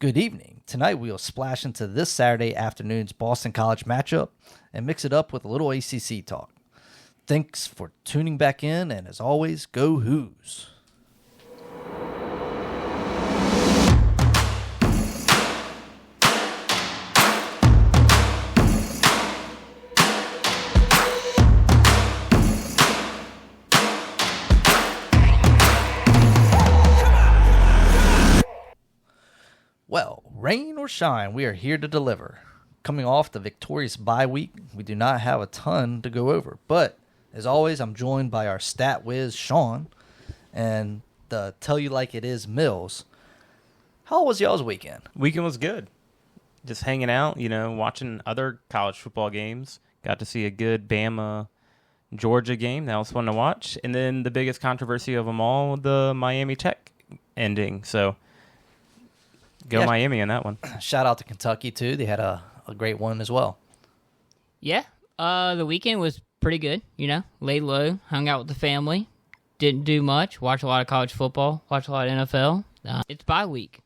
Good evening. Tonight we will splash into this Saturday afternoon's Boston College matchup and mix it up with a little ACC talk. Thanks for tuning back in, and as always, go Hoos! Well, rain or shine, we are here to deliver. Coming off the victorious bye week, we do not have a ton to go over. But, as always, I'm joined by our stat whiz, Sean, and the Tell You Like It Is, Mills. How was y'all's weekend? Weekend was good. Just hanging out, watching other college football games. Got to see a good Bama-Georgia game. That was fun to watch. And then the biggest controversy of them all, the Miami Tech ending. So... Go Miami in that one. Shout out to Kentucky, too. They had a great one as well. Yeah, the weekend was pretty good, Laid low, hung out with the family, didn't do much, watched a lot of college football, watched a lot of NFL. It's bye week.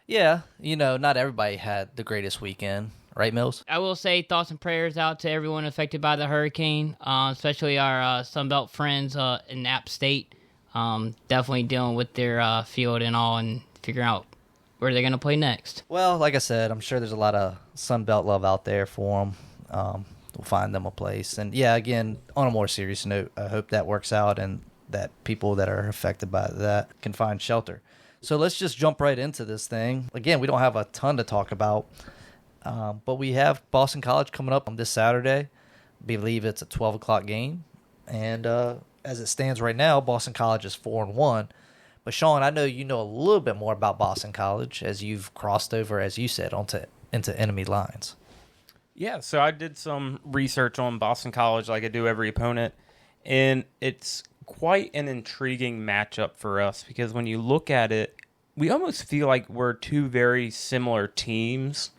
Yeah, not everybody had the greatest weekend, right, Mills? I will say thoughts and prayers out to everyone affected by the hurricane, especially our Sunbelt friends in App State. Definitely dealing with their field and all and figuring out where they're going to play next. Well, like I said, I'm sure there's a lot of Sunbelt love out there for them. We'll find them a place. And, yeah, again, on a more serious note, I hope that works out and that people that are affected by that can find shelter. So let's just jump right into this thing. Again, we don't have a ton to talk about, but we have Boston College coming up on this Saturday. I believe it's a 12 o'clock game. And as it stands right now, Boston College is 4-1. But, Sean, I know you know a little bit more about Boston College as you've crossed over, as you said, into enemy lines. Yeah, so I did some research on Boston College like I do every opponent, and it's quite an intriguing matchup for us because when you look at it, we almost feel like we're two very similar teams,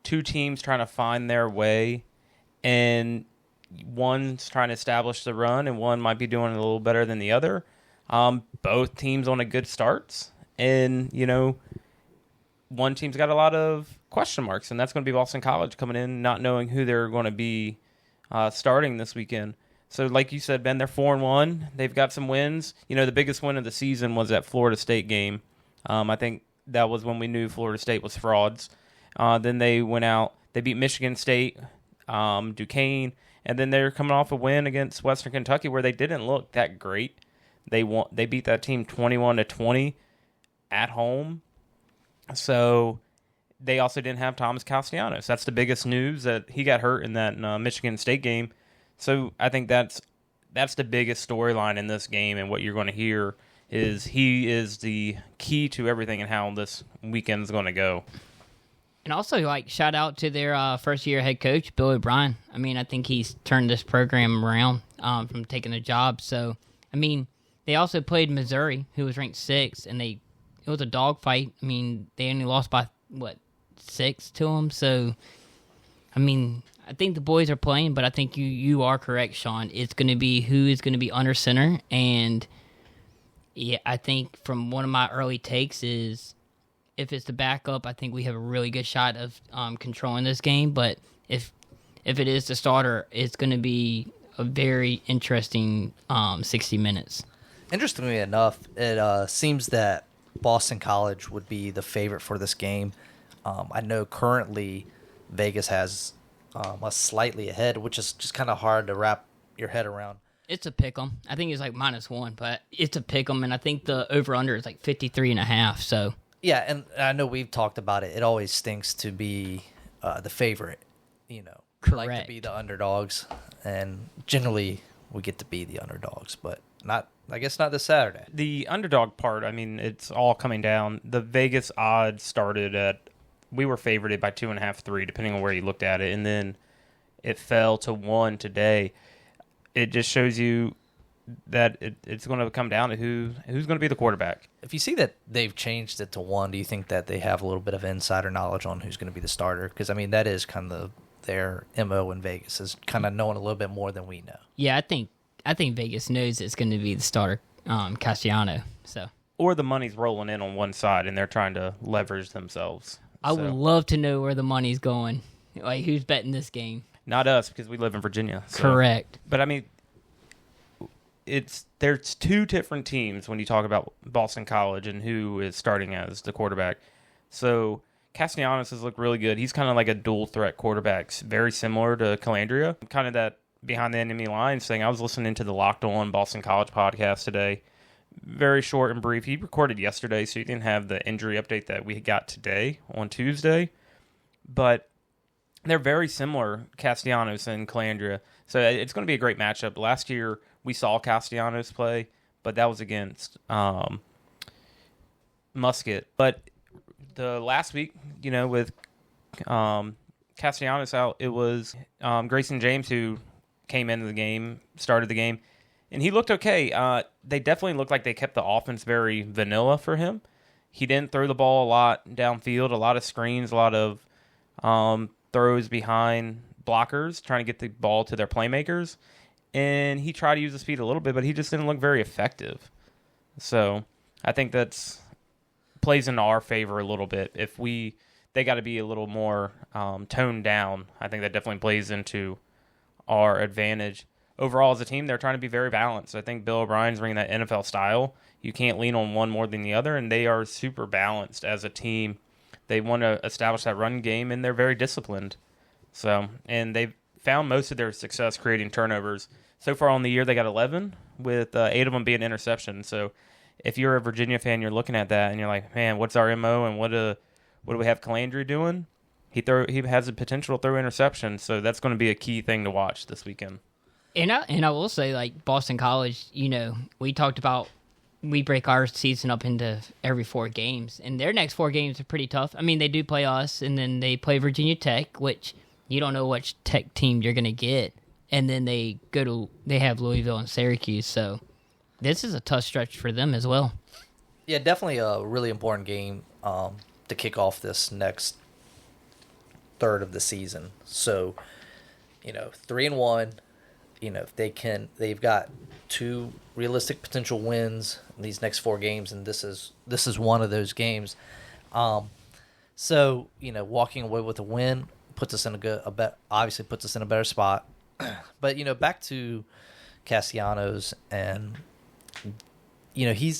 two teams trying to find their way, and one's trying to establish the run, and one might be doing a little better than the other. Both teams on a good starts, and, one team's got a lot of question marks, and that's going to be Boston College coming in not knowing who they're going to be starting this weekend. So like you said, Ben, they're 4-1. They've got some wins. The biggest win of the season was that Florida State game. I think that was when we knew Florida State was frauds. Then they went out. They beat Michigan State, Duquesne, and then they're coming off a win against Western Kentucky where they didn't look that great. They beat that team 21-20 at home. So they also didn't have Thomas Castellanos. That's the biggest news, that he got hurt in that Michigan State game. So I think that's the biggest storyline in this game, and what you're going to hear is he is the key to everything and how this weekend's going to go. And also, shout out to their first-year head coach, Bill O'Brien. I think he's turned this program around from taking a job. So, they also played Missouri, who was ranked 6th, and it was a dogfight. They only lost by, 6 to them? So, I think the boys are playing, but I think you are correct, Sean. It's going to be who is going to be under center, and yeah, I think from one of my early takes is if it's the backup, I think we have a really good shot of controlling this game, but if it is the starter, it's going to be a very interesting 60 minutes. Interestingly enough, it seems that Boston College would be the favorite for this game. I know currently Vegas has us slightly ahead, which is just kind of hard to wrap your head around. It's a pick 'em. I think it's -1, but it's a pick 'em, and I think the over-under is 53.5, so. Yeah, and I know we've talked about it. It always stinks to be the favorite, Correct. Like to be the underdogs, and generally we get to be the underdogs, but I guess not this Saturday. The underdog part, it's all coming down. The Vegas odds started at, we were favored by 2.5, 3, depending on where you looked at it, and then it fell to 1 today. It just shows you that it's going to come down to who's going to be the quarterback. If you see that they've changed it to 1, do you think that they have a little bit of insider knowledge on who's going to be the starter? Because, that is kind of their MO in Vegas, is kind of knowing a little bit more than we know. Yeah, I think Vegas knows it's going to be the starter, Castellano. So or the money's rolling in on one side and they're trying to leverage themselves. I would love to know where the money's going. Like, who's betting this game? Not us, because we live in Virginia. So. Correct. But I mean, there's two different teams when you talk about Boston College and who is starting as the quarterback. So Castellanos has looked really good. He's kind of like a dual threat quarterback, very similar to Calandria. Kind of that behind the enemy lines thing. I was listening to the Locked On Boston College podcast today. Very short and brief. He recorded yesterday, so he didn't have the injury update that we got today on Tuesday. But they're very similar, Castellanos and Calandria. So it's going to be a great matchup. Last year, we saw Castellanos play, but that was against Musket. But the last week, with Castellanos out, it was Grayson James who came into the game, started the game, and he looked okay. They definitely looked like they kept the offense very vanilla for him. He didn't throw the ball a lot downfield, a lot of screens, a lot of throws behind blockers, trying to get the ball to their playmakers. And he tried to use the speed a little bit, but he just didn't look very effective. So I think that's plays in our favor a little bit. If they got to be a little more toned down, I think that definitely plays into our advantage. Overall, as a team, they're trying to be very balanced. I think Bill O'Brien's bringing that NFL style. You can't lean on one more than the other, and they are super balanced as a team. They want to establish that run game, and they're very disciplined. And they've found most of their success creating turnovers. So far on the year, they got 11, with 8 of them being interceptions. So if you're a Virginia fan, you're looking at that, and you're like, man, what's our MO, and what do we have Calandry doing? He has the potential to throw interceptions, so that's going to be a key thing to watch this weekend. And I will say, like, Boston College, we talked about we break our season up into every 4 games, and their next 4 games are pretty tough. I mean, they do play us, and then they play Virginia Tech, which you don't know which Tech team you're going to get, and then they have Louisville and Syracuse, so this is a tough stretch for them as well. Yeah, definitely a really important game to kick off this next third of the season. So, 3-1. They've got 2 realistic potential wins in these next 4 games, and this is one of those games. So walking away with a win puts us in obviously puts us in a better spot. But back to Castellanos, and he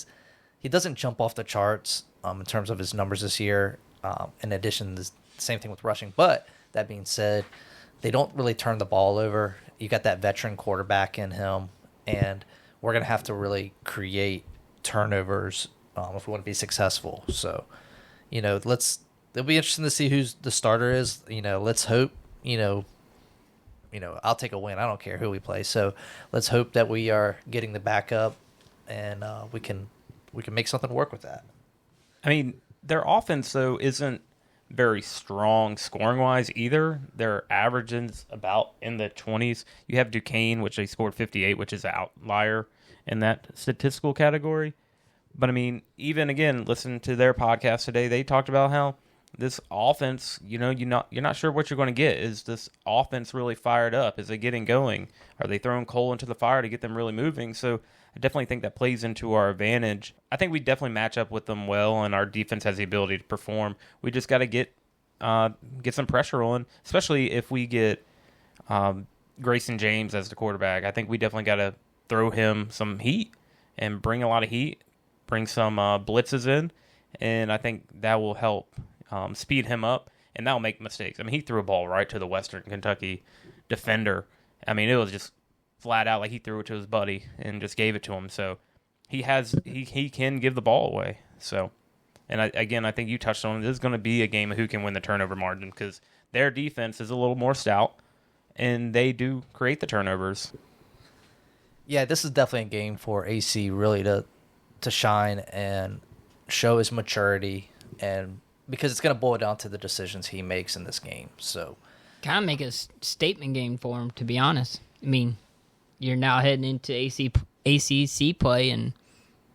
doesn't jump off the charts in terms of his numbers this year. In addition, the same thing with rushing. But that being said, they don't really turn the ball over. You got that veteran quarterback in him, and we're going to have to really create turnovers if we want to be successful. So, it'll be interesting to see who the starter is. Let's hope, I'll take a win. I don't care who we play. So let's hope that we are getting the backup, and we can make something work with that. I mean, their offense, though, isn't very strong scoring-wise either. Their average is about in the 20s. You have Duquesne, which they scored 58, which is an outlier in that statistical category. But, I mean, even, again, listen to their podcast today. They talked about how this offense, you're not sure what you're going to get. Is this offense really fired up? Is it getting going? Are they throwing coal into the fire to get them really moving? So I definitely think that plays into our advantage. I think we definitely match up with them well, and our defense has the ability to perform. We just got to get some pressure on, especially if we get Grayson James as the quarterback. I think we definitely got to throw him some heat and bring a lot of heat, bring some blitzes in, and I think that will help speed him up, and that will make mistakes. I mean, he threw a ball right to the Western Kentucky defender. I mean, it was just flat out like he threw it to his buddy and just gave it to him. So he can give the ball away. So, and I think you touched on it. This is going to be a game of who can win the turnover margin, because their defense is a little more stout, and they do create the turnovers. Yeah, this is definitely a game for AC really to shine and show his maturity, and because it's going to boil down to the decisions he makes in this game. So, kind of make a statement game for him, to be honest. I mean, you're now heading into ACC play, and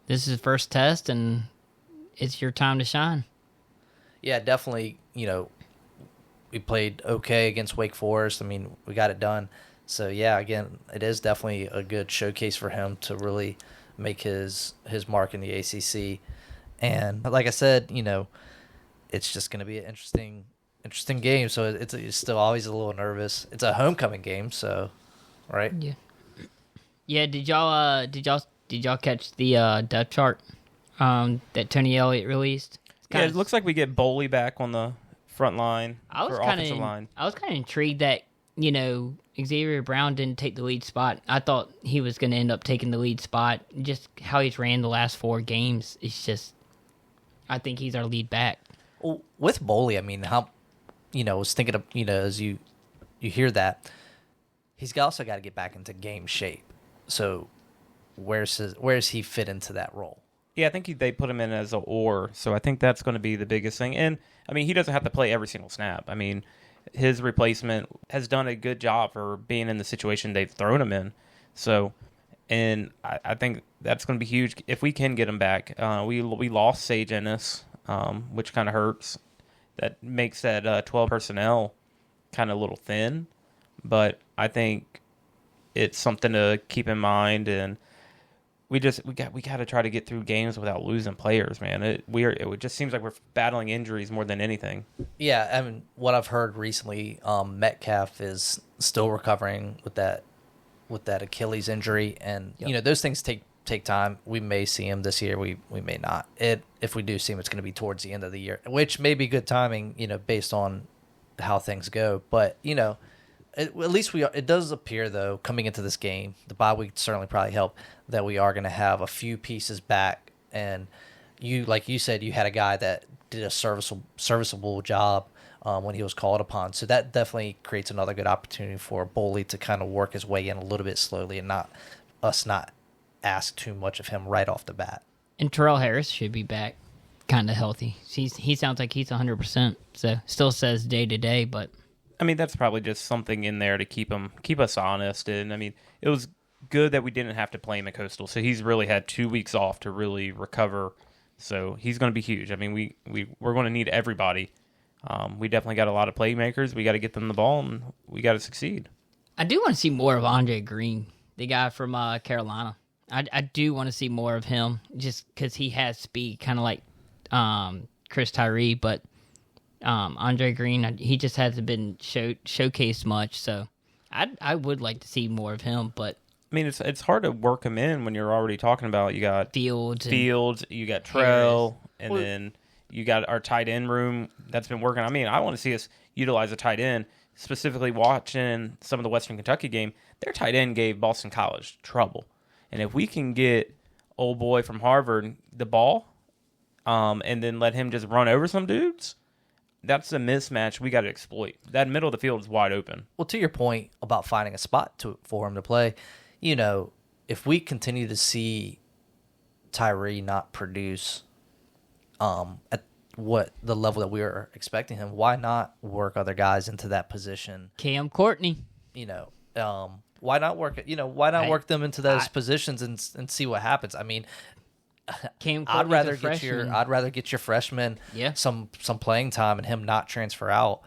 this is the first test, and it's your time to shine. Yeah, definitely. We played okay against Wake Forest. I mean, we got it done. So, yeah, again, it is definitely a good showcase for him to really make his mark in the ACC. And like I said, it's just going to be an interesting game. So it's still always a little nervous. It's a homecoming game, so right. Yeah. Yeah. Did y'all catch the depth chart that Tony Elliott released? Yeah, it looks like we get Boley back on the front line or offensive line. I was kind of intrigued that Xavier Brown didn't take the lead spot. I thought he was going to end up taking the lead spot. Just how he's ran the last 4 games, it's just, I think he's our lead back. Well, with Boley, I mean, how I was thinking of as you hear that, he's also got to get back into game shape. So where's he fit into that role? Yeah, I think they put him in as a or, so I think that's going to be the biggest thing. And, I mean, he doesn't have to play every single snap. I mean, his replacement has done a good job for being in the situation they've thrown him in. So, and I think that's going to be huge if we can get him back. We lost Sage Ennis, which kind of hurts. That makes that 12 personnel kind of a little thin. But I think it's something to keep in mind, and we got to try to get through games without losing players, man. It just seems like we're battling injuries more than anything. Yeah, I mean, what I've heard recently, Metcalf is still recovering with that Achilles injury, and those things take time. We may see him this year, we may not. If we do see him, it's going to be towards the end of the year, which may be good timing, based on how things go. But at least it does appear, though, coming into this game, the bye week certainly probably helped, that we are going to have a few pieces back. And like you said, you had a guy that did a serviceable job when he was called upon. So that definitely creates another good opportunity for Boley to kind of work his way in a little bit slowly and not ask too much of him right off the bat. And Terrell Harris should be back kind of healthy. He sounds like he's 100%. So still says day to day, but I mean, that's probably just something in there to keep us honest. And I mean, it was good that we didn't have to play him at Coastal. So he's really had 2 weeks off to really recover. So he's going to be huge. I mean, we're going to need everybody. We definitely got a lot of playmakers. We got to get them the ball, and we got to succeed. I do want to see more of Andre Green, the guy from Carolina. I do want to see more of him just because he has speed, kind of like Chris Tyree, but Andre Green, he just hasn't been showcased much, so I would like to see more of him. But I mean, it's hard to work him in when you're already talking about you got Fields, you got Trell, and then you got our tight end room that's been working. I mean, I want to see us utilize a tight end. Specifically, watching some of the Western Kentucky game, their tight end gave Boston College trouble, and if we can get old boy from Harvard the ball, and then let him just run over some dudes. That's a mismatch we got to exploit. That middle of the field is wide open. Well, to your point about finding a spot for him to play, if we continue to see Tyree not produce at what the level that we were expecting him, why not work other guys into that position? Cam Courtney. Why not work? Work them into those positions and see what happens. I mean, I'd rather get your freshman some playing time and him not transfer out.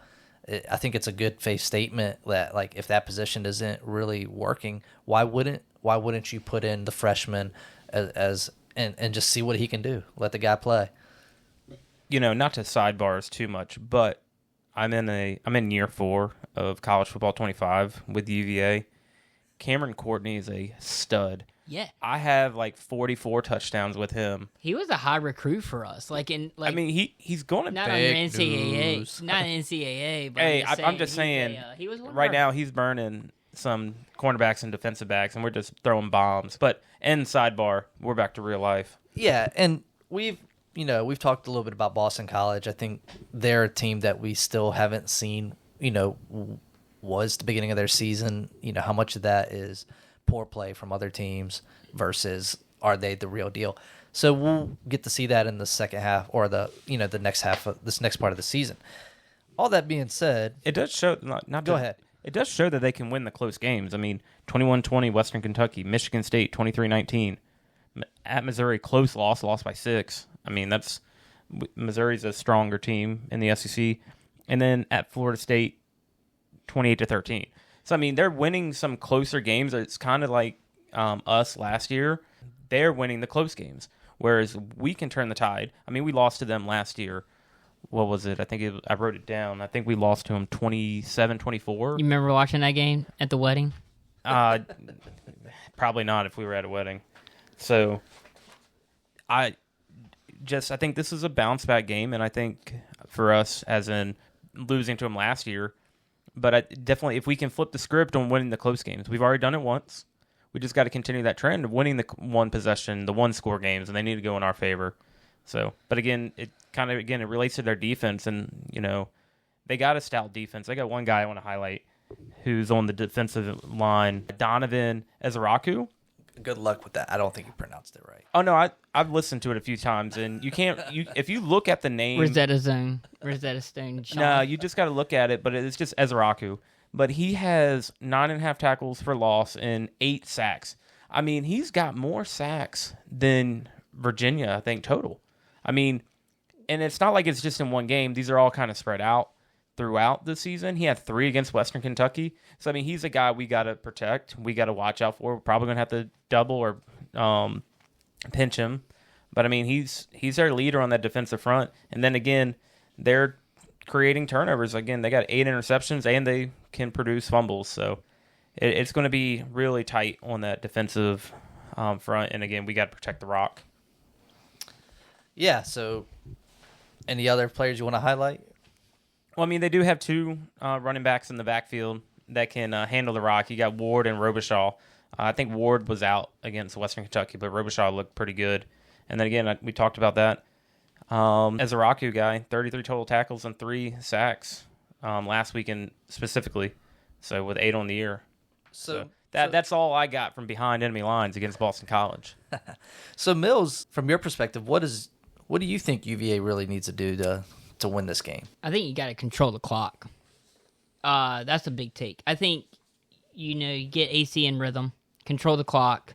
I think it's a good faith statement that, like, if that position isn't really working, why wouldn't you put in the freshman as just see what he can do? Let the guy play. Not to sidebars too much, but I'm in year 4 of college football 25 with UVA. Cameron Courtney is a stud. Yeah, I have like 44 touchdowns with him. He was a high recruit for us. I mean, he's going to not big under NCAA, news. not NCAA. But hey, I'm just saying. He was right now he's burning some cornerbacks and defensive backs, and we're just throwing bombs. But end sidebar, we're back to real life. Yeah, and we've talked a little bit about Boston College. I think they're a team that we still haven't seen. Was the beginning of their season. How much of that is poor play from other teams versus are they the real deal? So we'll get to see that in the second half or the next half of this next part of the season. All that being said, it does show. Go ahead. It does show that they can win the close games. I mean, 21-20 Western Kentucky, Michigan State 23-19 at Missouri, close lost by 6. I mean, Missouri's a stronger team in the SEC, and then at Florida State 28-13. So, I mean, they're winning some closer games. It's kind of like us last year. They're winning the close games. whereas we can turn the tide. I mean, we lost to them last year. What was it? I wrote it down. I think we lost to them 27-24. You remember watching that game at the wedding? Probably not if we were at a wedding. So I think this is a bounce back game, and I think for us, as in losing to them last year, but definitely if we can flip the script on winning the close games, we've already done it once. We just got to continue that trend of winning the one possession, the one score games, and they need to go in our favor. So, but again, it relates to their defense, and they got a stout defense. They got one guy I want to highlight who's on the defensive line, Donovan Ezaraku. Good luck with that. I don't think you pronounced it right. Oh no, I've listened to it a few times, and you can't. If you look at the name, Rosetta Stone. Sean. No, you just got to look at it. But it's just Ezaraku. But he has 9.5 tackles for loss and 8 sacks. I mean, he's got more sacks than Virginia, I think, total. I mean, and it's not like it's just in one game. These are all kind of spread out throughout the season. He had 3 against Western Kentucky. So, I mean, he's a guy we got to protect. We got to watch out for. We're probably going to have to double or pinch him. But, I mean, he's their leader on that defensive front. And then, again, they're creating turnovers. Again, they got 8 interceptions, and they can produce fumbles. So, it's going to be really tight on that defensive front. And, again, we got to protect the rock. Yeah, so any other players you want to highlight? Well, I mean, they do have 2 running backs in the backfield that can handle the rock. You got Ward and Robichaud. I think Ward was out against Western Kentucky, but Robichaud looked pretty good. And then again, we talked about that. Ezaraku guy, 33 total tackles and 3 sacks last weekend specifically. So with 8 on the year. So that's all I got from behind enemy lines against Boston College. So Mills, from your perspective, what do you think UVA really needs to do to win this game? I think you got to control the clock. That's a big take. I think, you get AC in rhythm, control the clock,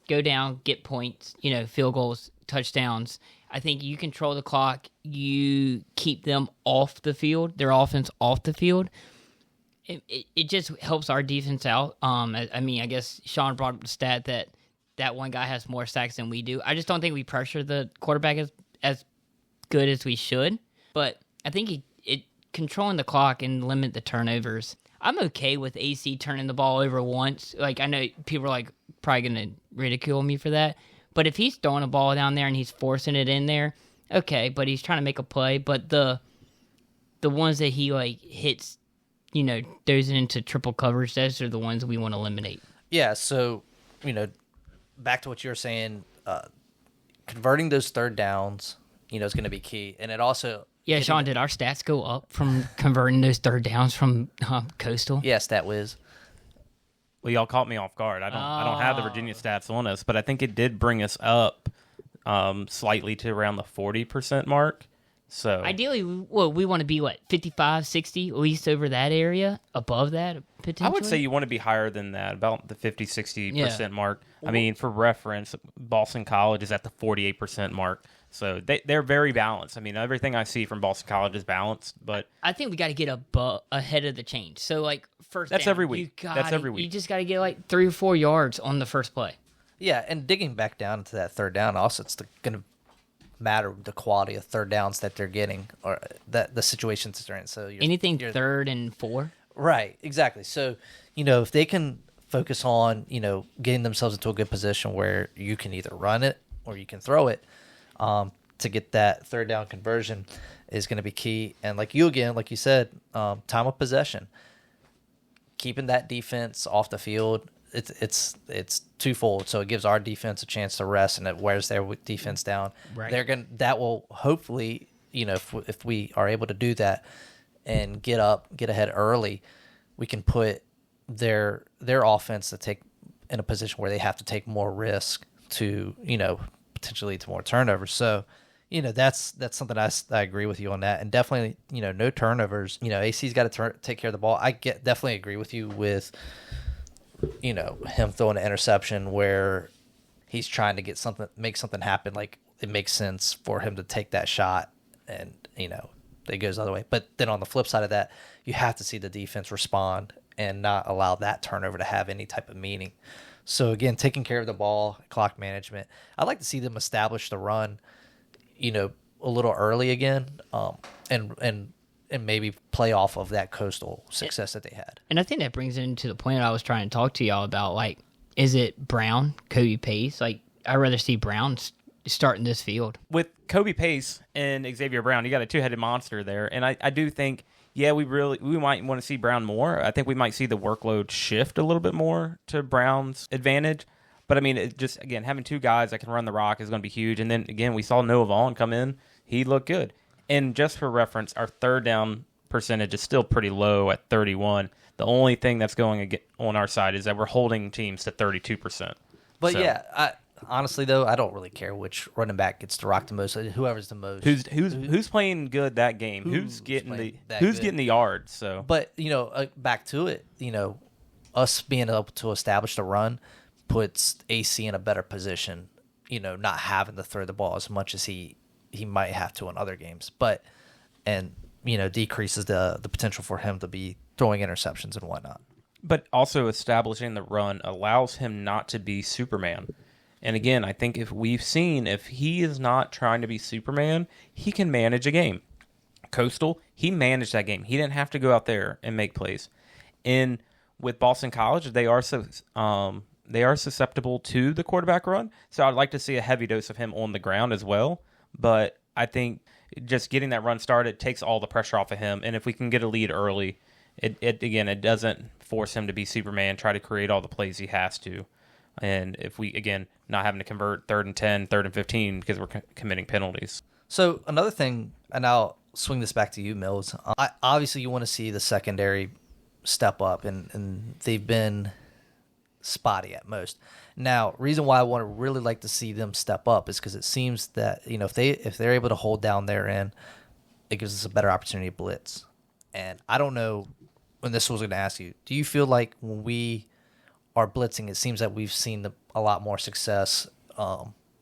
go down, get points, field goals, touchdowns. I think you control the clock, you keep them off the field, their offense off the field. It just helps our defense out. I mean, I guess Sean brought up the stat that one guy has more sacks than we do. I just don't think we pressure the quarterback as good as we should. But I think it controlling the clock and limit the turnovers. I'm okay with AC turning the ball over once. Like, I know people are probably going to ridicule me for that. But if he's throwing a ball down there and he's forcing it in there, okay, but he's trying to make a play. But the ones that he hits, throws it into triple coverage, those are the ones that we want to eliminate. Yeah, so, back to what you were saying, converting those third downs, is going to be key. And it also... Yeah, Sean, did our stats go up from converting those third downs from Coastal? Yeah, Stat Wiz. Well, y'all caught me off guard. I don't have the Virginia stats on us, but I think it did bring us up slightly to around the 40% mark. So ideally, we want to be 55, 60, at least over that area, above that potentially. I would say you want to be higher than that, about the 50, 60% mark. I mean, for reference, Boston College is at the 48% mark. So they're very balanced. I mean, everything I see from Boston College is balanced, but I think we got to get ahead of the change. So first that's down, every week. That's every week. You just got to get 3 or 4 yards on the first play. Yeah, and digging back down to that third down, also it's going to matter the quality of third downs that they're getting or that the situations that they're in. So anything 3rd and 4. Right, exactly. So if they can focus on getting themselves into a good position where you can either run it or you can throw it. To get that third down conversion is going to be key. And like you said, time of possession, keeping that defense off the field, it's twofold. So it gives our defense a chance to rest, and it wears their defense down. Right. That will hopefully, if we are able to do that and get ahead early, we can put their offense to take in a position where they have to take more risk to potentially to more turnovers. So, that's something I agree with you on that. And definitely, no turnovers. AC's got to take care of the ball. I definitely agree with you with, him throwing an interception where he's trying to make something happen. Like, it makes sense for him to take that shot and, it goes the other way. But then on the flip side of that, you have to see the defense respond and not allow that turnover to have any type of meaning. So again, taking care of the ball, clock management. I'd like to see them establish the run, a little early again, and maybe play off of that Coastal success that they had. And I think that brings into the point I was trying to talk to y'all about. Like, is it Brown, Kobe Pace? Like, I'd rather see Brown starting this field. With Kobe Pace and Xavier Brown, you got a two-headed monster there. And I do think, yeah, we might want to see Brown more. I think we might see the workload shift a little bit more to Brown's advantage. But, I mean, it just, again, having two guys that can run the rock is going to be huge. And then, again, we saw Noah Vaughn come in. He looked good. And just for reference, our third down percentage is still pretty low at 31. The only thing that's going on our side is that we're holding teams to 32%. But, yeah, honestly, though, I don't really care which running back gets to rock the most. Whoever's the most. Who's playing good that game? Who's getting the yards? So, but back to it. Us being able to establish the run puts AC in a better position. Not having to throw the ball as much as he might have to in other games, but decreases the potential for him to be throwing interceptions and whatnot. But also establishing the run allows him not to be Superman. And again, I think if he is not trying to be Superman, he can manage a game. Coastal, he managed that game. He didn't have to go out there and make plays. And with Boston College, they are susceptible to the quarterback run. So I'd like to see a heavy dose of him on the ground as well. But I think just getting that run started takes all the pressure off of him. And if we can get a lead early, it doesn't force him to be Superman, try to create all the plays he has to. And if we, again, not having to convert 3rd and 10, 3rd and 15 because we're committing penalties. So another thing, and I'll swing this back to you, Mills. Obviously, you want to see the secondary step up, and they've been spotty at most. Now, reason why I want to really like to see them step up is because it seems that if they're able to hold down their end, it gives us a better opportunity to blitz. And I don't know, when this was going to ask you, do you feel like when we are blitzing, it seems that we've seen a lot more success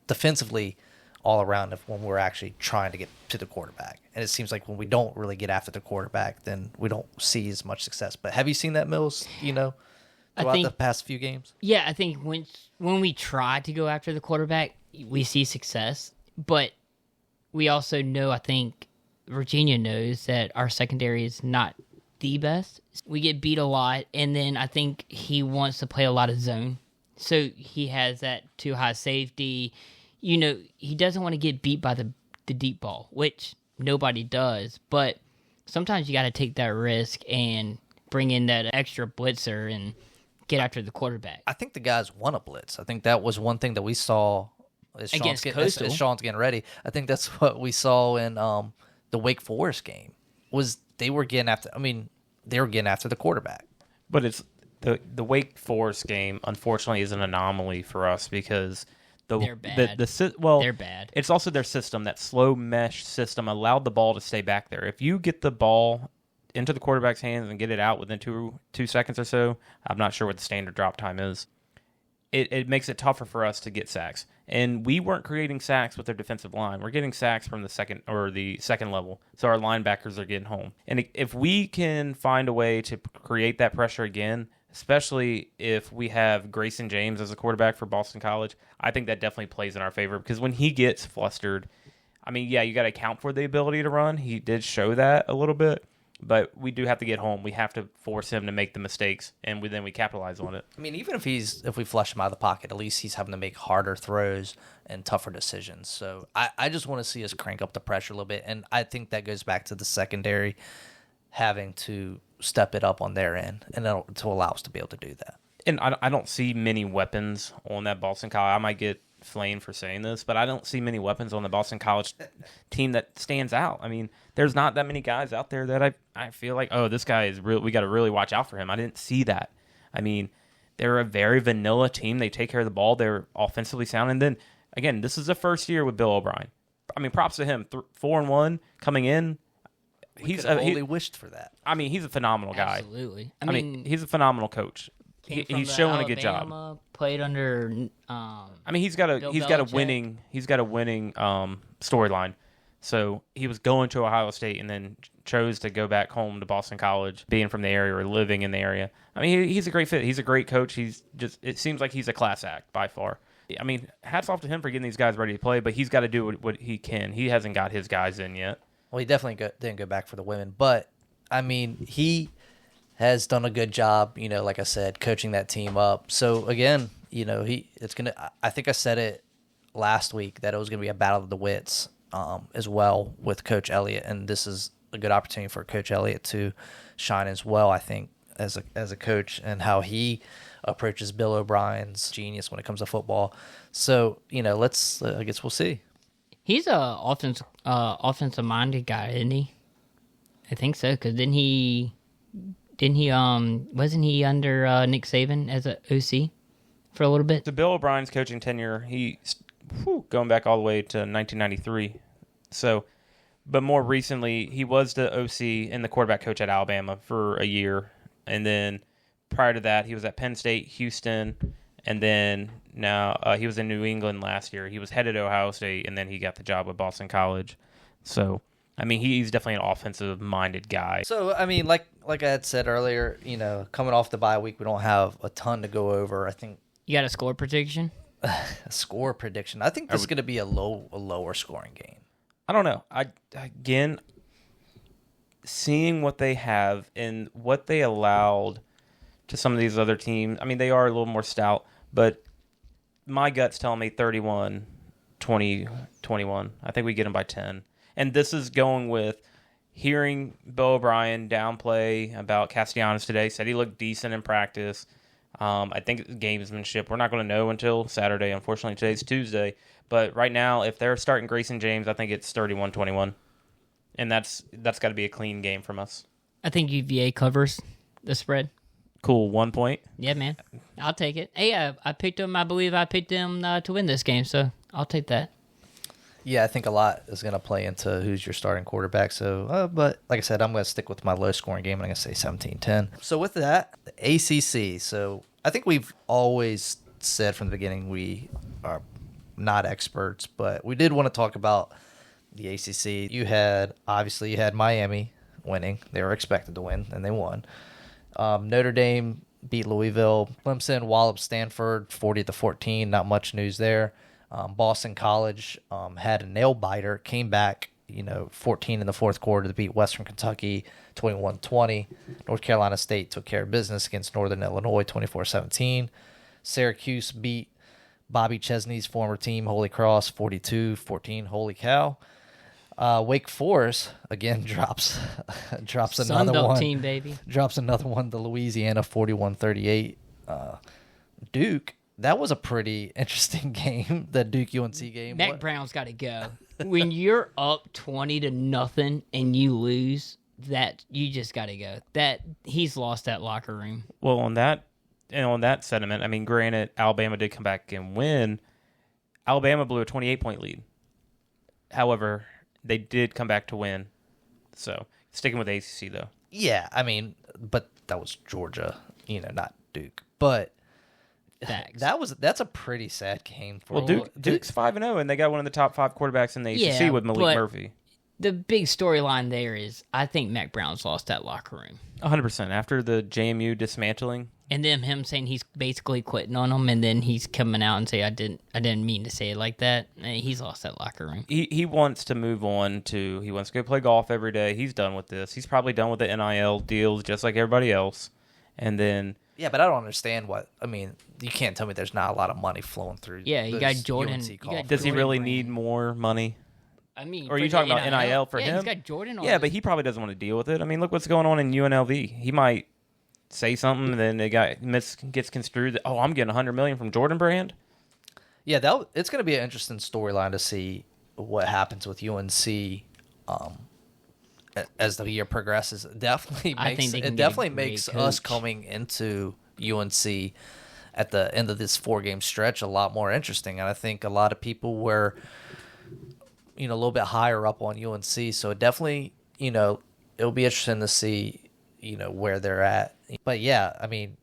defensively all around when we're actually trying to get to the quarterback? And it seems like when we don't really get after the quarterback, then we don't see as much success. But have you seen that, Mills, throughout the past few games? Yeah, I think when we try to go after the quarterback, we see success. But we also know, I think Virginia knows that our secondary is not the best. We get beat a lot, and then I think he wants to play a lot of zone. So he has that too high safety. He doesn't want to get beat by the deep ball, which nobody does. But sometimes you got to take that risk and bring in that extra blitzer and get after the quarterback. I think the guys want to blitz. I think that was one thing that we saw as Sean's getting ready. I think that's what we saw in the Wake Forest game. Was they were getting after the quarterback. But it's the Wake Forest game, unfortunately, is an anomaly for us because they're bad. They're bad. It's also their system. That slow mesh system allowed the ball to stay back there. If you get the ball into the quarterback's hands and get it out within two seconds or so, I'm not sure what the standard drop time is. It makes it tougher for us to get sacks. And we weren't creating sacks with their defensive line. We're getting sacks from the second level. So our linebackers are getting home. And if we can find a way to create that pressure again, especially if we have Grayson James as a quarterback for Boston College, I think that definitely plays in our favor because when he gets flustered, I mean, yeah, you got to account for the ability to run. He did show that a little bit. But we do have to get home. We have to force him to make the mistakes, and then we capitalize on it. I mean, even if we flush him out of the pocket, at least he's having to make harder throws and tougher decisions. So I just want to see us crank up the pressure a little bit, and I think that goes back to the secondary having to step it up on their end and to allow us to be able to do that. And I don't see many weapons on that Boston College. I might get flamed for saying this, but I don't see many weapons on the Boston College team that stands out. I mean, there's not that many guys out there that I feel like, oh, this guy is real. We got to really watch out for him. I didn't see that. I mean, they're a very vanilla team. They take care of the ball. They're offensively sound. And then, again, this is the first year with Bill O'Brien. I mean, props to him. 4-1 coming in. He's only wished for that. I mean, he's a phenomenal guy. Absolutely. I mean, he's a phenomenal coach. He's showing a good job. Played under. I mean, he's got a winning storyline. So he was going to Ohio State and then chose to go back home to Boston College, being from the area or living in the area. I mean, he's a great fit. He's a great coach. It seems like he's a class act by far. I mean, hats off to him for getting these guys ready to play, but he's got to do what he can. He hasn't got his guys in yet. Well, he definitely didn't go back for the women, but I mean, he has done a good job, like I said, coaching that team up. So again, I think I said it last week that it was going to be a battle of the wits as well with Coach Elliott, and this is a good opportunity for Coach Elliott to shine as well, I think, as a coach, and how he approaches Bill O'Brien's genius when it comes to football. So, I guess we'll see. He's a offensive minded guy, isn't he? I think so, because wasn't he under Nick Saban as a OC for a little bit? So Bill O'Brien's coaching tenure, going back all the way to 1993. So, but more recently, he was the OC and the quarterback coach at Alabama for a year. And then prior to that, he was at Penn State, Houston, and then now he was in New England last year. He was headed to Ohio State, and then he got the job with Boston College. So, I mean, he's definitely an offensive-minded guy. So, I mean, like I had said earlier, coming off the bye week, we don't have a ton to go over. I think you got a score prediction? A score prediction. I think this is going to be a lower scoring game. I don't know. Again, seeing what they have and what they allowed to some of these other teams, I mean, they are a little more stout, but my gut's telling me 31, 20, 21. I think we get them by 10. And this is going with hearing Bill O'Brien downplay about Castellanos today, said he looked decent in practice. I think it's gamesmanship. We're not going to know until Saturday. Unfortunately, today's Tuesday. But right now, if they're starting Grayson James, I think it's 31-21. And that's got to be a clean game from us. I think UVA covers the spread. Cool, 1 point. Yeah, man. I'll take it. Hey, I picked them. I believe I picked them to win this game, so I'll take that. Yeah, I think a lot is going to play into who's your starting quarterback. So, but like I said, I'm going to stick with my low-scoring game, and I'm going to say 17-10. So with that, the ACC. So I think we've always said from the beginning we are not experts, but we did want to talk about the ACC. You had Miami winning. They were expected to win, and they won. Notre Dame beat Louisville. Clemson walloped Stanford 40-14. Not much news there. Boston College had a nail biter, came back, 14 in the fourth quarter to beat Western Kentucky 21-20. North Carolina State took care of business against Northern Illinois 24-17. Syracuse beat Bobby Chesney's former team, Holy Cross, 42-14. Holy cow. Wake Forest, again, drops another Sunbelt one. team, baby. Drops another one to Louisiana, 41-38. Duke, that was a pretty interesting game, the Duke-UNC game. Mac Brown's got to go. When you're up 20-0 and you lose, that you just got to go. That he's lost that locker room. Well, on that sentiment, I mean, granted, Alabama did come back and win. Alabama blew a 28-point lead. However, they did come back to win. So, sticking with ACC, though. Yeah, I mean, but that was Georgia, not Duke. But Facts. that's a pretty sad game for. Well, Duke's 5-0, and they got one of the top 5 quarterbacks in the ACC with Malik Murphy. The big storyline there is I think Mac Brown's lost that locker room. 100%. After the JMU dismantling. And then him saying he's basically quitting on them, and then he's coming out and say I didn't mean to say it like that. He's lost that locker room. He wants to move on to, he wants to go play golf every day. He's done with this. He's probably done with the NIL deals just like everybody else. And then... Yeah, but I don't understand you can't tell me there's not a lot of money flowing through. Yeah, you got Jordan. Does he really need more money? I mean, or are you talking about NIL for him? Yeah, he's got Jordan on but he probably doesn't want to deal with it. I mean, look what's going on in UNLV. He might say something, and then the guy gets construed that, I'm getting $100 million from Jordan Brand. Yeah, it's going to be an interesting storyline to see what happens with UNC as the year progresses. It definitely makes us coming into UNC at the end of this 4-game stretch a lot more interesting. And I think a lot of people were, a little bit higher up on UNC. So it definitely, it'll be interesting to see, where they're at. But yeah, I mean,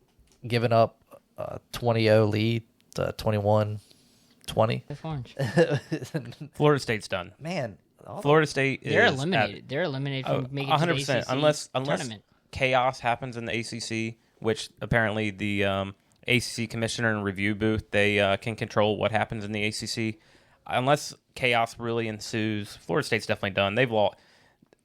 giving up a 20-0 lead to 21-20. Florida State's done. Man, Florida State They're is eliminated. They're eliminated from making 100%. the ACC Unless tournament. chaos happens in the ACC, which apparently the ACC commissioner and review booth, they can control what happens in the ACC. Unless chaos really ensues, Florida State's definitely done. They've lost.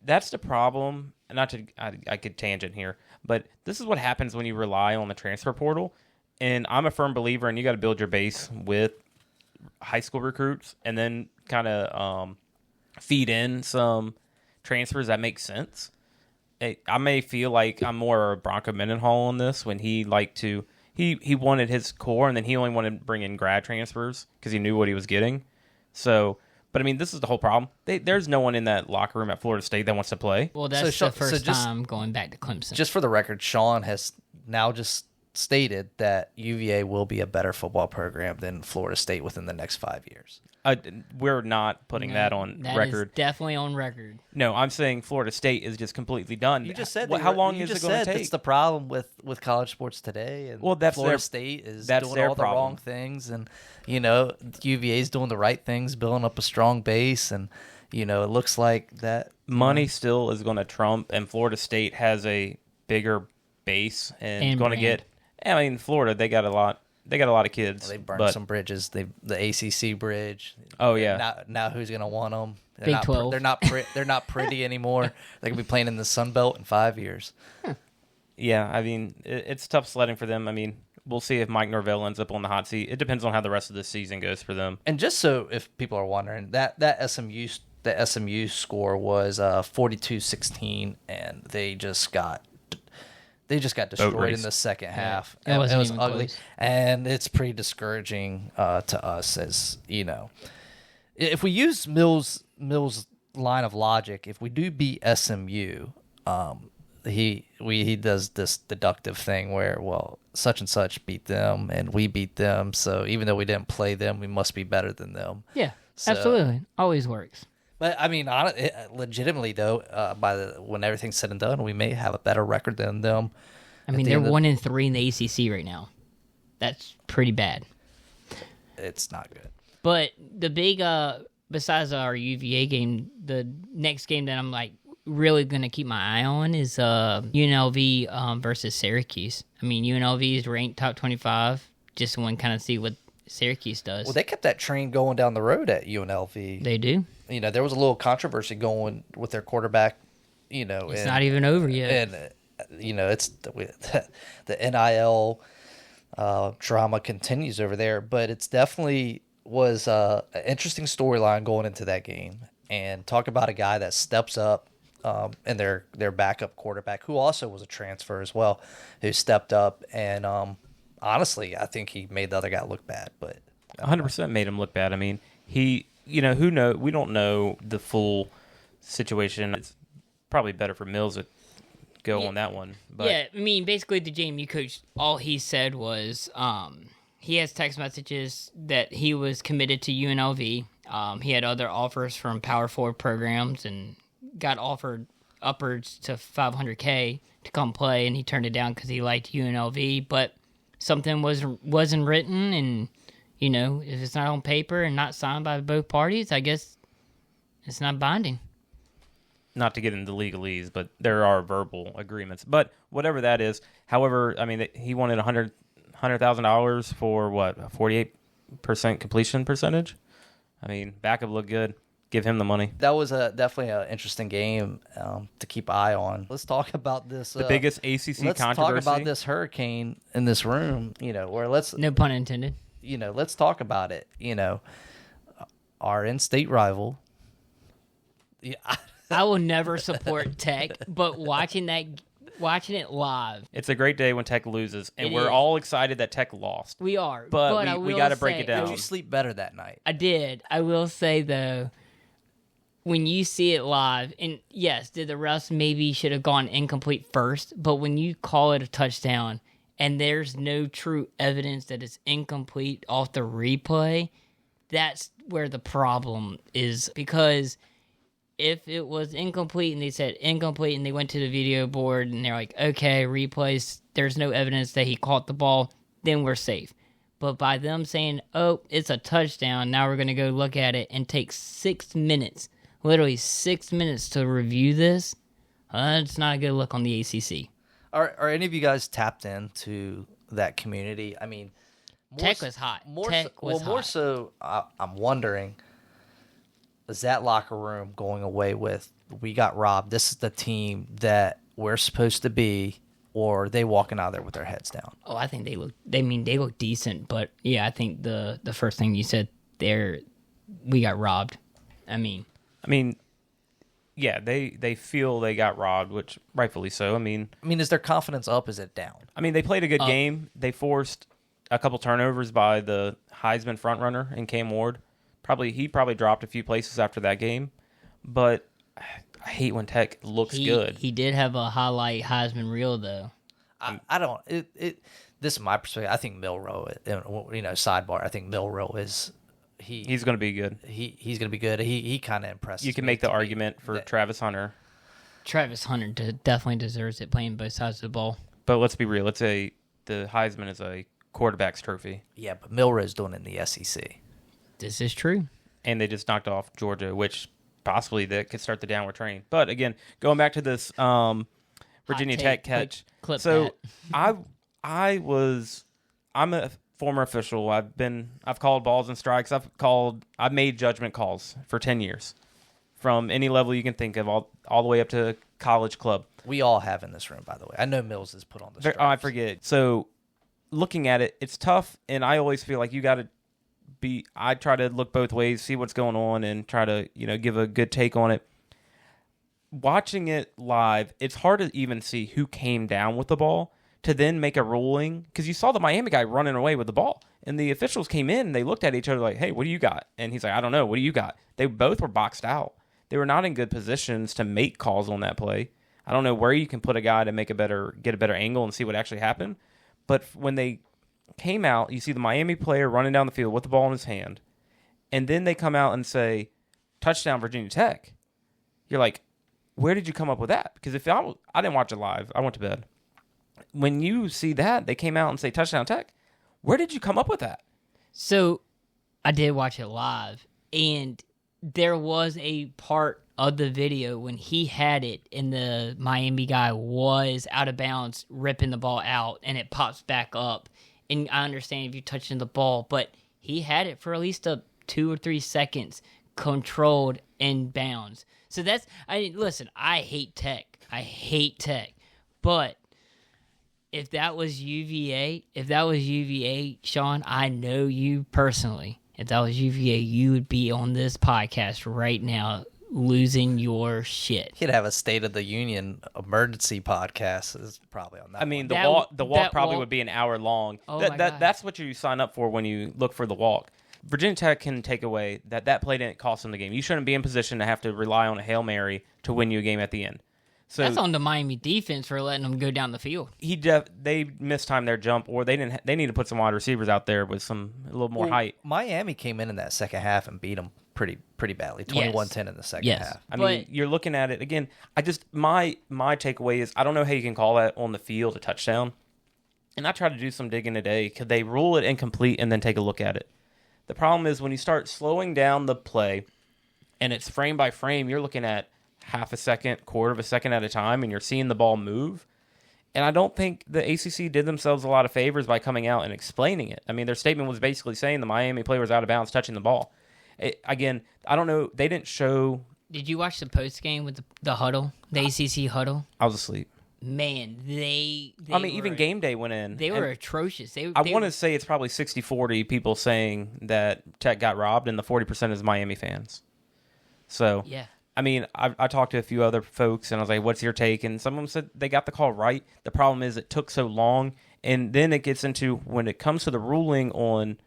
That's the problem. Not to, I could tangent here, but this is what happens when you rely on the transfer portal. And I'm a firm believer, and you got to build your base with high school recruits, and then kind of feed in some transfers that make sense. I may feel like I'm more Bronco Mendenhall on this when he liked to. He wanted his core, and then he only wanted to bring in grad transfers because he knew what he was getting. So, but I mean, this is the whole problem. There's no one in that locker room at Florida State that wants to play. Well, that's the first time going back to Clemson. Just for the record, Sean has now just stated that UVA will be a better football program than Florida State within the next 5 years. We're not putting that on record. Is definitely on record. No, I'm saying Florida State is just completely done. You just said how long is it going to take? That's the problem with college sports today. And that's Florida State is doing all the wrong things, and UVA is doing the right things, building up a strong base, and it looks like that money still is going to trump, and Florida State has a bigger base and going to get. I mean, Florida, they got a lot. They got a lot of kids. Well, they burned some bridges. The ACC bridge. Oh yeah. Now who's gonna want them? Big 12. They're not pretty anymore. They can be playing in the Sun Belt in 5 years. Yeah, I mean it's tough sledding for them. I mean we'll see if Mike Norvell ends up on the hot seat. It depends on how the rest of the season goes for them. And just so if people are wondering, that SMU score was 42-16, and they just got destroyed in the second half. It was ugly, close. and it's pretty discouraging to us. As if we use Mills' line of logic, if we do beat SMU, he does this deductive thing where, well, such and such beat them and we beat them, so even though we didn't play them, we must be better than them. Yeah, absolutely, always works. But I mean, legitimately though, when everything's said and done, we may have a better record than them. I mean, they're 1-3 in the ACC right now. That's pretty bad. It's not good. But the big, besides our UVA game, the next game that I'm like really gonna keep my eye on is UNLV versus Syracuse. I mean, UNLV is ranked top 25. Just want to kind of see what Syracuse does. Well, they kept that train going down the road at UNLV. They do. There was a little controversy going with their quarterback. It's not even over yet. And it's the NIL drama continues over there, but it's definitely was an interesting storyline going into that game. And talk about a guy that steps up, and their backup quarterback, who also was a transfer as well, who stepped up and honestly, I think he made the other guy look bad, but 100% made him look bad. I mean, we don't know the full situation. It's probably better for Mills to go on that one. But yeah, I mean, basically the JMU coach, all he said was he has text messages that he was committed to UNLV. He had other offers from Power 4 programs and got offered upwards to $500K to come play, and he turned it down because he liked UNLV, but something wasn't written, and if it's not on paper and not signed by both parties, I guess it's not binding. Not to get into legalese, but there are verbal agreements. But whatever that is, however, I mean, he wanted $100,000 for what, a 48% completion percentage. I mean, backup looked good. Give him the money. That was definitely an interesting game to keep an eye on. Let's talk about this. The biggest ACC let's controversy. Let's talk about this hurricane in this room. No pun intended. Let's talk about it. Our in-state rival. Yeah. I will never support Tech, but watching it live. It's a great day when Tech loses, and we're all excited that Tech lost. We are. But we got to break it down. Did you sleep better that night? I did. I will say, though, when you see it live, and yes, did the refs maybe should have gone incomplete first, but when you call it a touchdown and there's no true evidence that it's incomplete off the replay, that's where the problem is, because if it was incomplete and they said incomplete and they went to the video board and they're like, okay, replays, there's no evidence that he caught the ball, then we're safe. But by them saying, oh, it's a touchdown, now we're going to go look at it and take 6 minutes literally 6 minutes to review this, it's not a good look on the ACC. Are any of you guys tapped into that community? I mean, Tech was hot. Tech was hot. More so, I'm wondering, is that locker room going away with, we got robbed, this is the team that we're supposed to be, or are they walking out there with their heads down? Oh, I think they look decent, but yeah, I think the first thing you said there, we got robbed. I mean, yeah, they feel they got robbed, which rightfully so. I mean, is their confidence up? Is it down? I mean, they played a good game. They forced a couple turnovers by the Heisman frontrunner in Cam Ward. He probably dropped a few places after that game, but I hate when Tech looks good. He did have a highlight Heisman reel though. I don't. This is my perspective. I think Milroe. Sidebar. I think Milroe is. He's going to be good. He's going to be good. He kind of impresses. You can make the argument for Travis Hunter. Travis Hunter definitely deserves it, playing both sides of the ball. But let's be real. The Heisman is a quarterback's trophy. Yeah, but Milroe's doing it in the SEC. This is true. And they just knocked off Georgia, which possibly that could start the downward train. But again, going back to this Virginia Tech catch. Clip so that. I'm a former official. I've called balls and strikes. I've made judgment calls for 10 years, from any level you can think of, all the way up to college club. We all have in this room, by the way. I know Mills is put on the stripes. Oh, I forget. So looking at it, it's tough, and I always feel like you got to be. I try to look both ways, see what's going on, and try to give a good take on it. Watching it live, it's hard to even see who came down with the ball to then make a ruling, because you saw the Miami guy running away with the ball, and the officials came in and they looked at each other like, hey, what do you got? And he's like, I don't know, what do you got? They both were boxed out. They were not in good positions to make calls on that play. I don't know where you can put a guy to get a better angle and see what actually happened. But when they came out, you see the Miami player running down the field with the ball in his hand, and then they come out and say, touchdown Virginia Tech. You're like, where did you come up with that? Because I didn't watch it live. I went to bed. When you see that, they came out and say touchdown Tech. Where did you come up with that? So I did watch it live, and there was a part of the video when he had it and the Miami guy was out of bounds, ripping the ball out, and it pops back up. And I understand if you're touching the ball, but he had it for at least 2 or 3 seconds controlled and bounds. So listen, I hate Tech. But if that was UVA, Sean, I know you personally. If that was UVA, you would be on this podcast right now losing your shit. He'd have a State of the Union emergency podcast. Is probably on that. I mean, one. the walk probably would be an hour long. Oh my God. That's what you sign up for when you look for the walk. Virginia Tech can take away that play didn't cost them the game. You shouldn't be in position to have to rely on a Hail Mary to win you a game at the end. So that's on the Miami defense for letting them go down the field. They mistimed their jump, or they didn't. They need to put some wide receivers out there with a little more height. Miami came in that second half and beat them pretty badly, 21-10 in the second half. I mean, you're looking at it again. My takeaway is I don't know how you can call that on the field a touchdown. And I tried to do some digging today. Could they rule it incomplete and then take a look at it? The problem is when you start slowing down the play, and it's frame by frame, you're looking at half a second, quarter of a second at a time, and you're seeing the ball move. And I don't think the ACC did themselves a lot of favors by coming out and explaining it. I mean, their statement was basically saying the Miami player was out of bounds touching the ball. Again, I don't know. They didn't show. Did you watch the post game with the huddle, the ACC huddle? I was asleep. Man, even game day went in. They were atrocious. I want to say it's probably 60-40 people saying that Tech got robbed, and the 40% is Miami fans. So, yeah. I mean, I talked to a few other folks, and I was like, what's your take? And some of them said they got the call right. The problem is it took so long, and then it gets into when it comes to the ruling on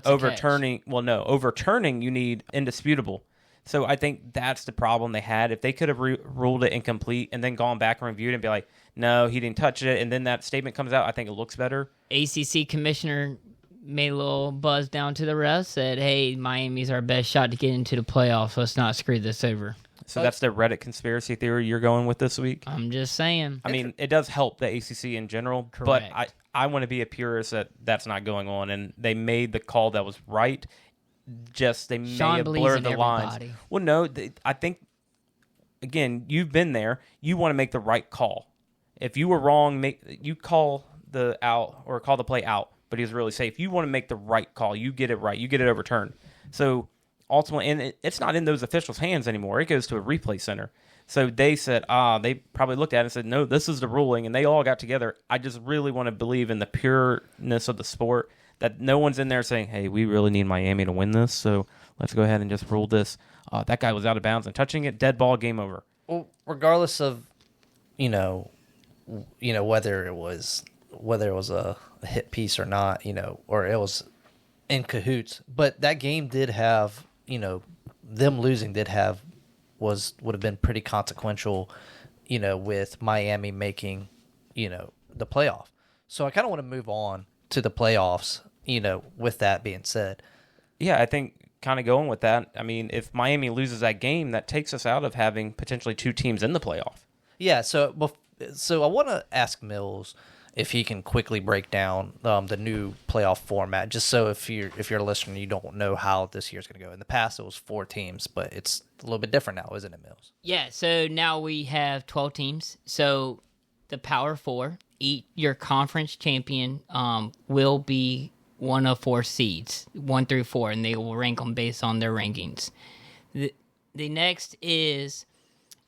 overturning. Well, no, overturning, you need indisputable. So I think that's the problem they had. If they could have ruled it incomplete and then gone back and reviewed it and be like, no, he didn't touch it, and then that statement comes out, I think it looks better. ACC commissioner made a little buzz down to the refs, said, hey, Miami's our best shot to get into the playoffs. Let's not screw this over. So that's the Reddit conspiracy theory you're going with this week? I'm just saying. I mean, it does help the ACC in general, Correct. But I want to be a purist that that's not going on, and they made the call that was right. just they may Sean have believes blurred in the lines. everybody. Well, no, I think again, you've been there. You want to make the right call. If you were wrong, you call the out or call the play out, but he was really safe. You want to make the right call. You get it right. You get it overturned. So ultimately, and it's not in those officials' hands anymore. It goes to a replay center. So they said, they probably looked at it and said, no, this is the ruling, and they all got together. I just really want to believe in the pureness of the sport, that no one's in there saying, hey, we really need Miami to win this, so let's go ahead and just rule this. That guy was out of bounds and touching it, dead ball, game over. Well, regardless of, whether it was a hit piece or not, or it was in cahoots, but that game did have, them losing would have been pretty consequential, with Miami making, the playoff. So I kind of want to move on to the playoffs, with that being said. Yeah, I think kind of going with that, I mean, if Miami loses that game, that takes us out of having potentially two teams in the playoff. Yeah, so I want to ask Mills if he can quickly break down the new playoff format, just so if you're a listener, you don't know how this year's going to go. In the past, it was 4 teams, but it's a little bit different now, isn't it, Mills? Yeah, so now we have 12 teams. So the Power Four, your conference champion will be one of 4 seeds, 1 through 4, and they will rank them based on their rankings. The next is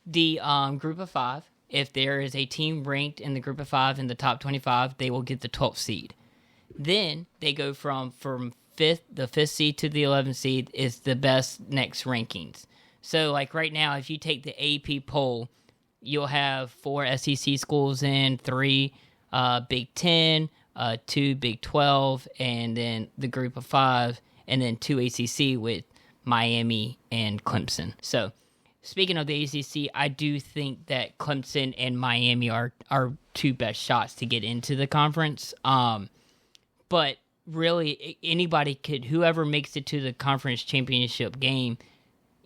the group of 5. If there is a team ranked in the group of 5 in the top 25, they will get the 12th seed. Then they go from the 5th seed to the 11th seed is the best next rankings. So like right now, if you take the AP poll, you'll have 4 SEC schools in, 3 Big 10, 2 Big 12, and then the group of 5, and then 2 ACC with Miami and Clemson. So speaking of the ACC, I do think that Clemson and Miami are 2 best shots to get into the conference. But really, whoever makes it to the conference championship game,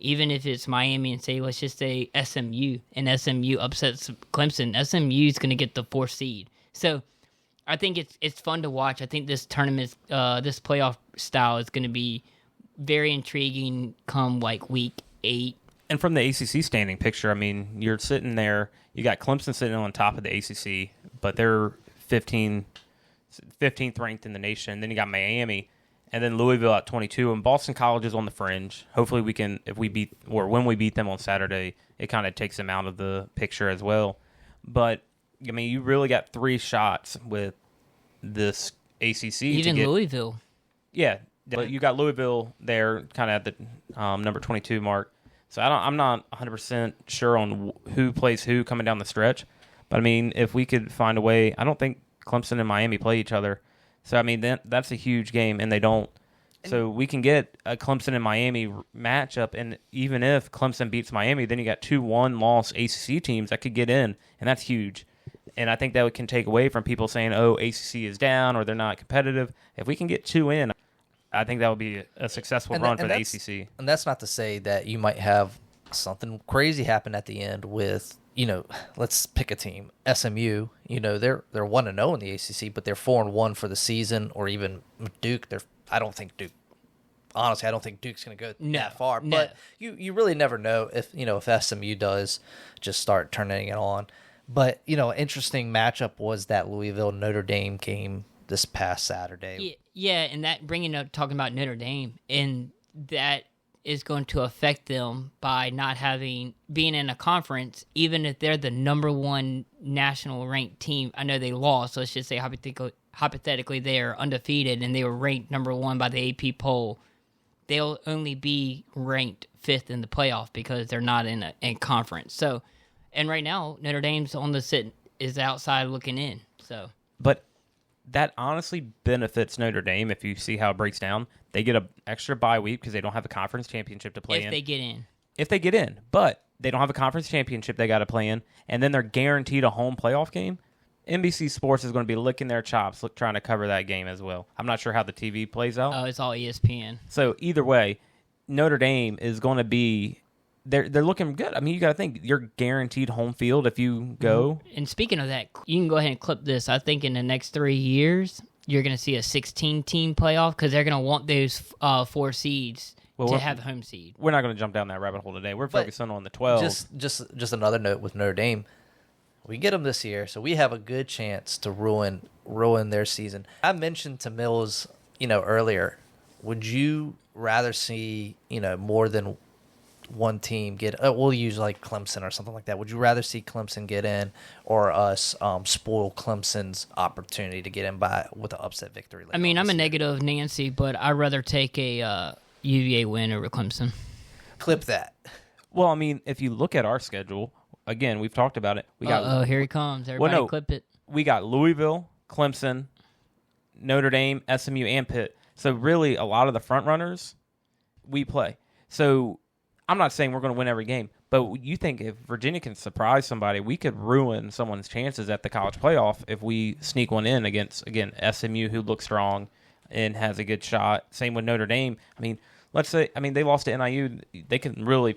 even if it's Miami and let's just say SMU, and SMU upsets Clemson, SMU is going to get the 4th seed. So I think it's fun to watch. I think this tournament, this playoff style is going to be very intriguing come like week 8. And from the ACC standing picture, I mean, you're sitting there, you got Clemson sitting on top of the ACC, but they're 15th ranked in the nation. Then you got Miami, and then Louisville at 22, and Boston College is on the fringe. Hopefully we can, when we beat them on Saturday, it kind of takes them out of the picture as well. But, I mean, you really got 3 shots with this ACC. Even Louisville. Yeah, but you got Louisville there kind of at the number 22 mark. So I'm not 100% sure on who plays who coming down the stretch. But, I mean, if we could find a way, I don't think Clemson and Miami play each other. So, I mean, that's a huge game, and they don't. So we can get a Clemson and Miami matchup, and even if Clemson beats Miami, then you got 2 1-loss ACC teams that could get in, and that's huge. And I think that can take away from people saying, oh, ACC is down or they're not competitive. If we can get 2 in, I think that would be a successful run for the ACC. And that's not to say that you might have something crazy happen at the end with, let's pick a team. SMU, they're 1-0 in the ACC, but they're 4-1 for the season, or even Duke. I don't think Duke's going to go that far. No. But you really never know if SMU does just start turning it on. But, interesting matchup was that Louisville-Notre Dame game this past Saturday. Yeah, and that talking about Notre Dame, and that is going to affect them by not being in a conference, even if they're the number 1 national ranked team. I know they lost, so let's just say hypothetically they are undefeated and they were ranked number 1 by the AP poll. They'll only be ranked 5th in the playoff because they're not in a conference. So, and right now Notre Dame's is outside looking in. So, but that honestly benefits Notre Dame if you see how it breaks down. They get an extra bye week because they don't have a conference championship to play in. If they get in. If they get in. But they don't have a conference championship they got to play in, and then they're guaranteed a home playoff game. NBC Sports is going to be licking their chops trying to cover that game as well. I'm not sure how the TV plays out. Oh, it's all ESPN. So either way, Notre Dame is going to be they're looking good. I mean, you got to think you're guaranteed home field if you go. And speaking of that, you can go ahead and clip this. I think in the next 3 years, you're going to see a 16-team playoff because they're going to want those 4 seeds to have home seed. We're not going to jump down that rabbit hole today. We're focusing on the 12. Just another note with Notre Dame. We get them this year, so we have a good chance to ruin their season. I mentioned to Mills, earlier, would you rather see, more than one team get, we'll use like Clemson or something like that. Would you rather see Clemson get in or us spoil Clemson's opportunity to get in with an upset victory? I mean, I'm a negative Nancy, but I'd rather take a UVA win over Clemson. Clip that. Well, I mean, if you look at our schedule, again, we've talked about it. We got here he comes. Everybody clip it. We got Louisville, Clemson, Notre Dame, SMU, and Pitt. So really, a lot of the front runners we play. So I'm not saying we're going to win every game, but you think if Virginia can surprise somebody, we could ruin someone's chances at the college playoff if we sneak one in against, again, SMU, who looks strong and has a good shot. Same with Notre Dame. I mean, they lost to NIU. They can really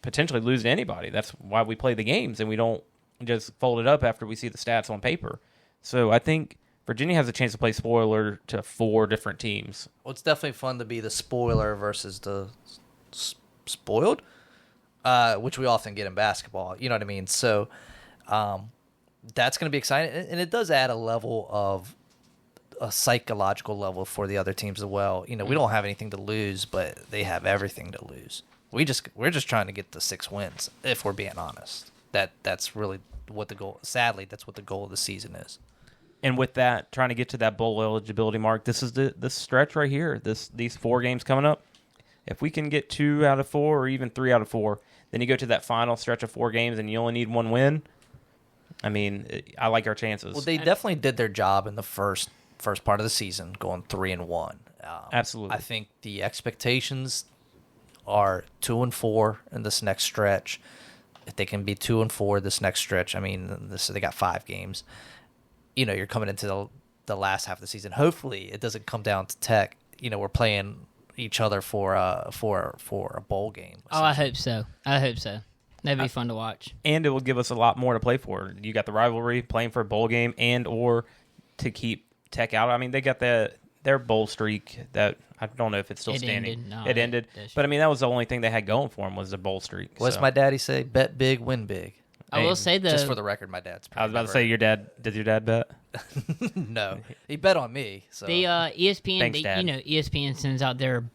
potentially lose to anybody. That's why we play the games, and we don't just fold it up after we see the stats on paper. So I think Virginia has a chance to play spoiler to 4 different teams. Well, it's definitely fun to be the spoiler versus the spoiled, which we often get in basketball. You know what I mean? So that's going to be exciting, and it does add a psychological level for the other teams as well. We don't have anything to lose, but they have everything to lose. We're just trying to get the 6 wins, if we're being honest. That's really what the goal. Sadly, that's what the goal of the season is. And with that, trying to get to that bowl eligibility mark, this is this stretch right here. These 4 games coming up. If we can get 2 out of 4 or even 3 out of 4, then you go to that final stretch of 4 games and you only need 1 win. I mean, I like our chances. Well, they definitely did their job in the first part of the season, going 3-1. Absolutely. I think the expectations are 2-4 in this next stretch. If they can be 2-4 this next stretch, I mean, they got 5 games. You're coming into the last half of the season. Hopefully, it doesn't come down to Tech. We're playing each other for a bowl game. Oh, I hope so. That'd be fun to watch. And it will give us a lot more to play for. You got the rivalry, playing for a bowl game, and or to keep Tech out. I mean, they got their bowl streak that I don't know if it's still standing. It ended. But I mean, that was the only thing they had going for them was the bowl streak. What's my daddy say? Bet big, win big. I will say just for the record, my dad's. I was about to say, did your dad bet? No, he bet on me. So the ESPN, Thanks, Dad. ESPN sends out their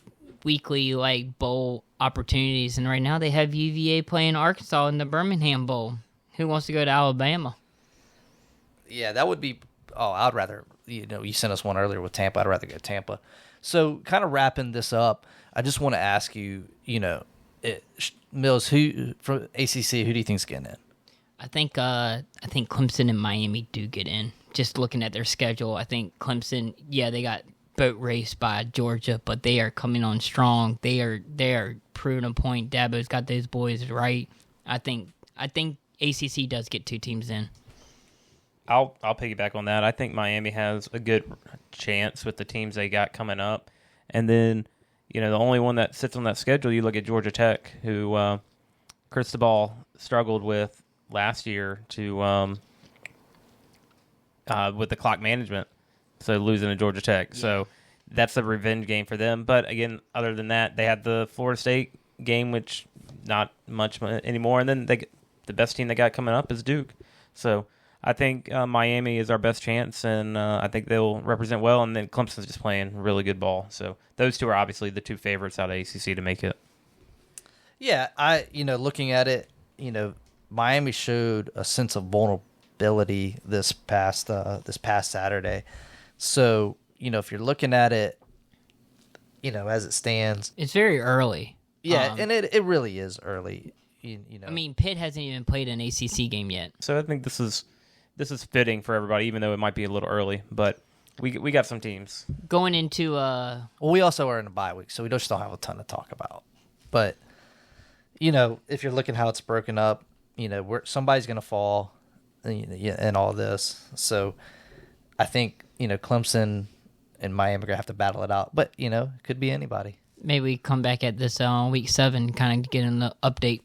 weekly bowl opportunities, and right now they have UVA playing Arkansas in the Birmingham Bowl. Who wants to go to Alabama? Yeah, that would be. Oh, I'd rather. You sent us one earlier with Tampa. I'd rather go Tampa. So, kind of wrapping this up, I just want to ask you. Mills, who from ACC? Who do you think's getting in? I think Clemson and Miami do get in. Just looking at their schedule, I think Clemson, they got boat raced by Georgia, but they are coming on strong. They are proving a point. Dabo's got those boys right. I think ACC does get 2 teams in. I'll piggyback on that. I think Miami has a good chance with the teams they got coming up, and then the only one that sits on that schedule, you look at Georgia Tech, who Cristobal struggled with last year with the clock management, so losing to Georgia Tech. Yeah. So that's a revenge game for them. But again, other than that, they had the Florida State game, which not much anymore. And then the best team they got coming up is Duke. So I think Miami is our best chance, and I think they'll represent well. And then Clemson's just playing really good ball. So those 2 are obviously the 2 favorites out of ACC to make it. Yeah, looking at it, Miami showed a sense of vulnerability this past Saturday. So, if you're looking at it, as it stands, it's very early. Yeah, and it really is early. I mean, Pitt hasn't even played an ACC game yet. So I think this is fitting for everybody, even though it might be a little early. But we got some teams going into. Well, we also are in a bye week, so we just don't have a ton to talk about. But if you're looking how it's broken up, somebody's going to fall, and all this. So I think Clemson and Miami are going to have to battle it out. But it could be anybody. Maybe we come back at this week 7, kind of get an update.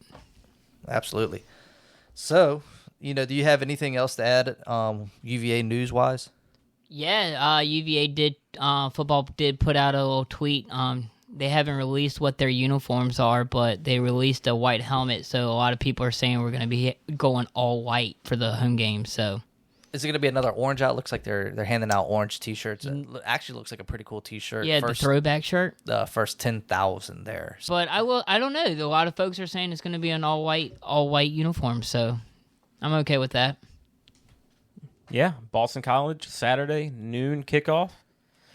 Absolutely. So, do you have anything else to add, UVA news wise? Yeah, UVA did football did put out a little tweet. They haven't released what their uniforms are, but they released a white helmet. So a lot of people are saying we're going to be going all white for the home game. So Is it going to be another orange out? Looks like they're handing out orange T-shirts. It actually looks like a pretty cool T-shirt. yeah, the throwback shirt. The first 10,000 there. But I don't know. A lot of folks are saying it's going to be an all white uniform. So I'm okay with that. Yeah, Boston College, Saturday, noon kickoff.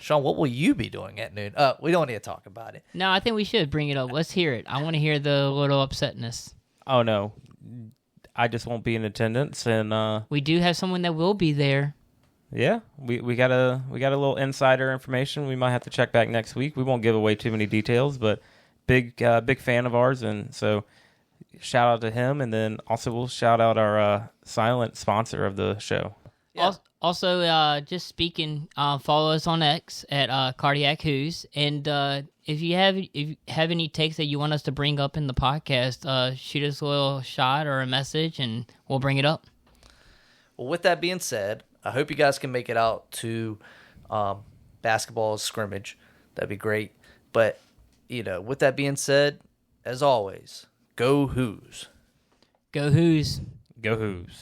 Sean, what will you be doing at noon? We don't need to talk about it. No, I think we should bring it up. Let's hear it. I want to hear the little upsetness. Oh, no. I just won't be in attendance. And we do have someone that will be there. yeah, we got a little insider information. We might have to check back next week. We won't give away too many details, but big fan of ours. And so shout out to him. And then also we'll shout out our silent sponsor of the show. Yeah. Also, just speaking, follow us on X at Cardiac Who's, and if you have any takes that you want us to bring up in the podcast, shoot us a little shot or a message, and we'll bring it up. Well, with that being said, I hope you guys can make it out to basketball scrimmage. That'd be great. But with that being said, as always, go Who's. Go Who's. Go Who's.